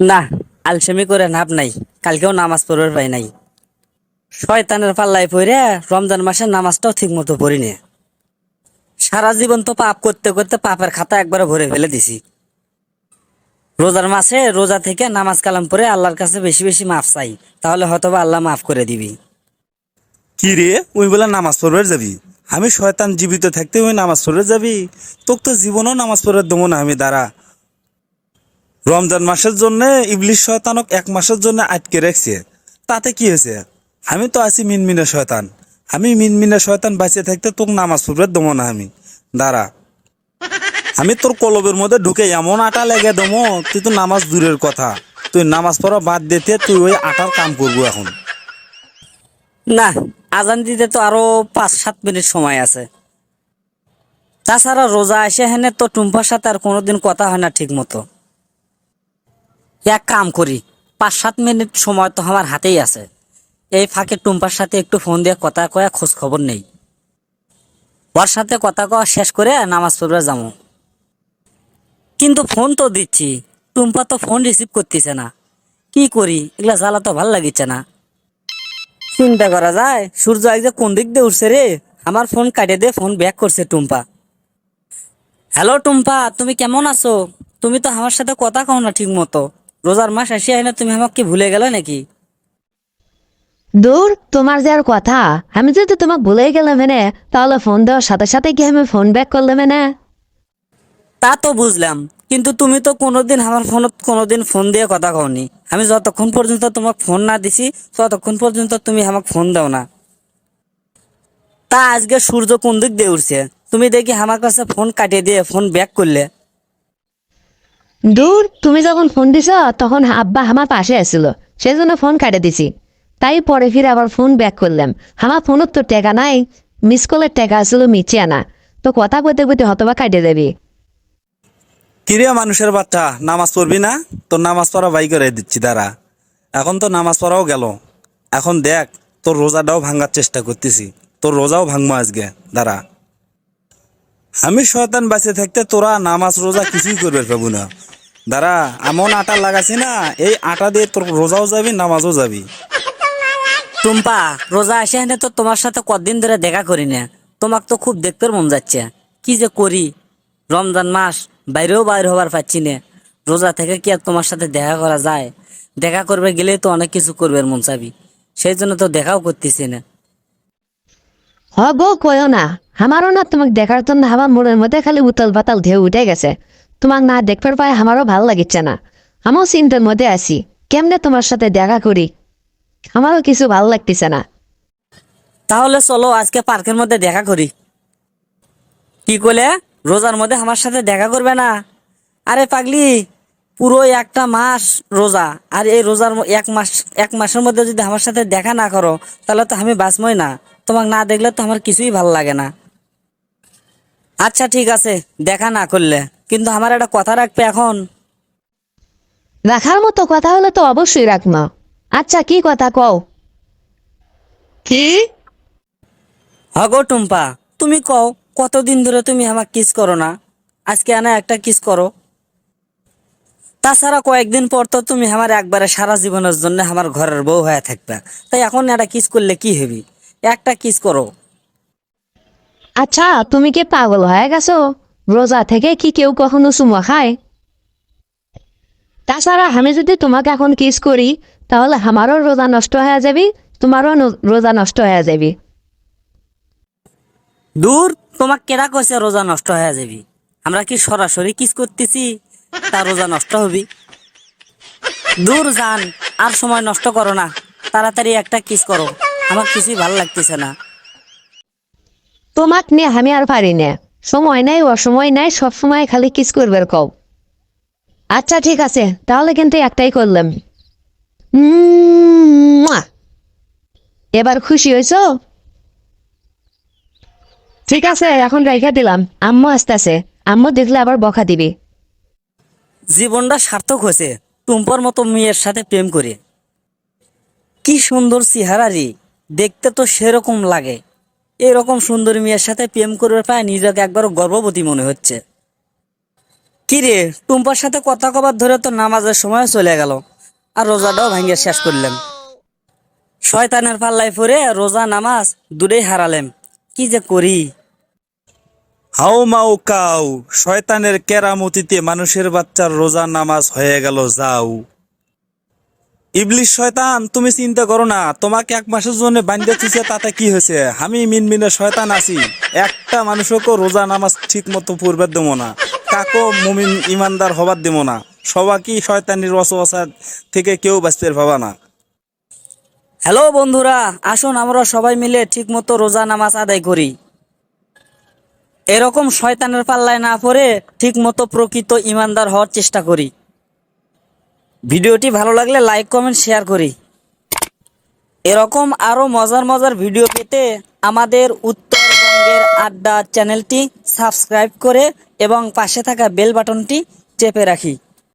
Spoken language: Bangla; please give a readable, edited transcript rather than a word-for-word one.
না, আলসেমি করে লাভ নাই। কালকেও নামাজ পড়বার পাই নাই। শয়তানের পাল্লায় পড়ে রমজান মাসের নামাজটাও ঠিক মতো পড়ি নে। সারা জীবন তো পাপ করতে করতে পাপের খাতা একবারে ভরে ফেলে দিছি। রোজার মাসে রোজা থেকে নামাজ কালাম পড়ে আল্লাহর কাছে বেশি বেশি মাফ চাই, তাহলে হয়তোবা আল্লাহ মাফ করে দিবি। কি রে, ওই বলে নামাজ পড়বে যাবি? আমি শয়তান জীবিত থাকতে ওই নামাজ পড়বে যাবি? তোকে তো জীবনও নামাজ পড়ে দেবো না আমি, দাঁড়া। রমজান মাসের জন্য ইবলিশ শয়তানক 1 মাসের জন্য আটকে রাখছে, তাতে কি হয়েছে? আমি তো আছি মিনমিনে শয়তান। আমি মিনমিনে শয়তান বাঁচিয়ে থাকতে তোকে নামাজ পড়বে দেবো না আমি, দাঁড়া। আমি তোর কলবের মধ্যে ঢুকে এমন আটা লেগে দেবো, তুই তো নামাজ দূরের কথা, তুই নামাজ পড়া বাদ দিতে তুই ওই আটার কাম করবো এখন। না, আজান দিতে তো আরো 5-7 মিনিট সময় আছে। তাছাড়া রোজা এসে হেনে তো টুম্পার সাথে আর কোনোদিন কথা হয় না ঠিক মতো। এক কাম করি, 5-7 মিনিট সময় তো আমার হাতেই আছে। এই ফাঁকে টুম্পার সাথে একটু ফোন দিয়ে কথা কয়া খোঁজ খবর নেই। ওর সাথে কথা কওয়া শেষ করে নামাজ পড়বে যাবো। কিন্তু ফোন তো দিচ্ছি, টুম্পা তো ফোন রিসিভ করতেছে না। কি করি, এগুলা জ্বালা তো ভাল লাগিচ্ছে না। চিন্তা করা যায়, সূর্য আজ যে কোন দিক দিয়ে উঠছে রে। আমার ফোন কাটে দিয়ে ফোন ব্যাক করছে টুম্পা। হ্যালো টুম্পা, তুমি কেমন আছো? তুমি তো আমার সাথে কথা কও না ঠিক মতো। রোজার মাস আসিয়া হয় না, তুমি আমাকে কি ভুলে গেলে নাকি? দূর, তোমার যে আর কথা। আমি যদি তোমাকে ভুলে গেলাম এনে, তাহলে ফোন দেওয়ার সাথে সাথে কি আমি ফোন ব্যাক করলাম এনে? তা তো বুঝলাম, কিন্তু তুমি তো কোনোদিন আমার ফোনত কোনোদিন ফোন দিয়ে কথা কওনি। আমি যতক্ষণ পর্যন্ত তোমাকে ফোন না দিছি ততক্ষণ পর্যন্ত তুমি আমাকে ফোন দাও না। তা আজকে সূর্য কোন দিক দিয়ে উঠছে, তুমি দেখি আমার কাছে ফোন কাটিয়ে দিয়ে ফোন ব্যাক করলে। দূর, তুমি যখন ফোন দিছ তখন আব্বা আমার পাশে আসছিল, সেই জন্য ফোন কাটে দিছি। তাই পরে ফিরে আবার ফোন ব্যাক করলাম। আমার ফোনত তো টেকা নাই, মিস কলের টেকা আসছিল মিচে আনা। তো কথা কইতে কইতে হতবা কাটে যাবি। কিরে মানুষের বাচ্চা, নামাজ পড়বি না? তোর নামাজ পড়া বাই করে দিচ্ছি, দাঁড়া। এখন তো নামাজ পড়াও গেল, এখন দেখ তোর রোজাটাও ভাঙার চেষ্টা করতেছি। তোর রোজাও ভাঙবো আজকে, দাঁড়া। আমি শয়তান বাঁচে থাকতে তোরা নামাজ রোজা কিছুই করবে পাবো না, দাঁড়া। এমন আটা লাগাছি না, এই আটা দিয়ে তোর রোজাও যাবি নামাজও যাবি। টুম্পা, রোজা আসে হেনে তো তোমার সাথে কতদিন ধরে দেখা করি না। তোমাকে তো খুব দেখতে মন যাচ্ছে। কি যে করি, রমজান মাস, বাইরেও বাইর হবার পাচ্ছি না। রোজা থেকে কি আর তোমার সাথে দেখা করা যায়? দেখা করবে গেলেই তো অনেক কিছু করবে মন চাবি, সেই জন্য তো দেখাও করতেছি না। হ গো, কয়ও না। আমারও না তোমাকে দেখার জন্য আমার মনের মধ্যে খালি উতল পাতাল ঢেউ উঠে গেছে। তোমাকে না দেখবার পায় আমারও ভালো লাগিচ্ছে না। আমিও চিন্তার মধ্যে আছি, কেমনে তোমার সাথে দেখা করি। আমারও কিছু ভালো লাগতেছে না। তাহলে চলো আজকে পার্কের মধ্যে দেখা করি। কি করলে, রোজার মধ্যে আমার সাথে দেখা করবে না? আরে পাগলি, পুরো একটা মাস রোজা, আর এই রোজার 1 মাস, 1 মাসের মধ্যে যদি আমার সাথে দেখা না করো, তাহলে তো আমি বাঁচবই না। তোমাকে না দেখলে তো আমার কিছুই ভালো লাগে না। আচ্ছা ঠিক আছে, দেখা না করলে, কিন্তু আমার একটা কথা রাখবে এখন। রাখার মতো কথা হলে তো অবশ্যই রাখমা। আচ্ছা, কি কথা কও? কি? হগো টুম্পা, তুমি কও, কতদিন ধরে তুমি আমাকে কিস করো না? আজকে আনা একটা কিস করো। তাছাড়া কয়েকদিন পর তো তুমি আমার একবারে সারা জীবনের জন্য আমার ঘরের বউ হয়ে থাকবে। তাই এখন একটা কিস করলে কি হবি? একটা কিস করো। আচ্ছা, তুমি কি পাগল হয়ে গেছো? রোজা থেকে কি কেউ কখনো চুমা খায়? তাছাড়া আমি যদি তোমাকে এখন কিস করি, তাহলে আমারও রোজা নষ্ট হয়ে যাবি, তোমারও রোজা নষ্ট হয়ে যাবি। দূর, তোমাকে কেডা কইছে রোজা নষ্ট হয়ে যাবি? আমরা কি সরাসরি কিস করতেছি, তা রোজা নষ্ট হবি? দূর জান, আর সময় নষ্ট করো না, তাড়াতাড়ি একটা কিস করো। আমার কিছুই ভালো লাগতেছে না। তোমাক নিয়ে আমি আর পারি না। সময় নাই, অসময় নাই, সব সময় খালি কিস করবে কও। আচ্ছা ঠিক আছে, তাহলে কিন্তু একটাই করলাম। মুয়া। এবার খুশি হয়েছো? ঠিক আছে, এখন রেখে দিলাম। আম্মু আসতেছে, আম্মু দেখলে আবার বকা দিবি। জীবনটা সার্থক হয়েছে টুম্পার মতো মেয়ের সাথে প্রেম করে। কি সুন্দর চেহারা রে, দেখতে তো সেরকম লাগে। এরকম সুন্দর মেয়ের সাথে প্রেম করবে পায় নিজেকে একবার গর্ভবতী মনে হচ্ছে। কি রে, টুম্পার সাথে কথা কবার ধরে তো নামাজের সময় চলে গেল, আর রোজাটাও ভাঙ্গে শেষ করলাম। শয়তানের পাল্লায় পড়ে রোজা নামাজ দুটোই হারালেম। কি যে করি। হাও মাও কাউ, শয়তানের কেরামতিতে মানুষের বাচ্চার রোজা নামাজ হয়ে গেল যাও। ইবলিশ শয়তান, তুমি চিন্তা করো না, তোমাকে 1 মাসের জন্য বান্ধে থুইছে, তাতে কি হয়েছে? আমি মিনমিনে শয়তান আছি, একটা মানুষকে রোজা নামাজ ঠিক মতো পূর্বে দেবো না, কাকো মুমিন ইমানদার হবার দেবো না, সবাইকে শয়তানির ওয়াসওয়াসা থেকে কেউ বাঁচতে পাবা না। হ্যালো বন্ধুরা, আসুন আমরা সবাই মিলে ঠিক মতো রোজা নামাজ আদায় করি। এরকম শয়তানের পাল্লায় না পড়ে ঠিক মতো প্রকৃত ইমানদার হওয়ার চেষ্টা করি। ভিডিওটি ভালো লাগলে লাইক কমেন্ট শেয়ার করি। এরকম আরো মজার মজার ভিডিও পেতে আমাদের উত্তরবঙ্গের আড্ডা চ্যানেলটি সাবস্ক্রাইব করে এবং পাশে থাকা বেল বাটনটি চেপে রাখি।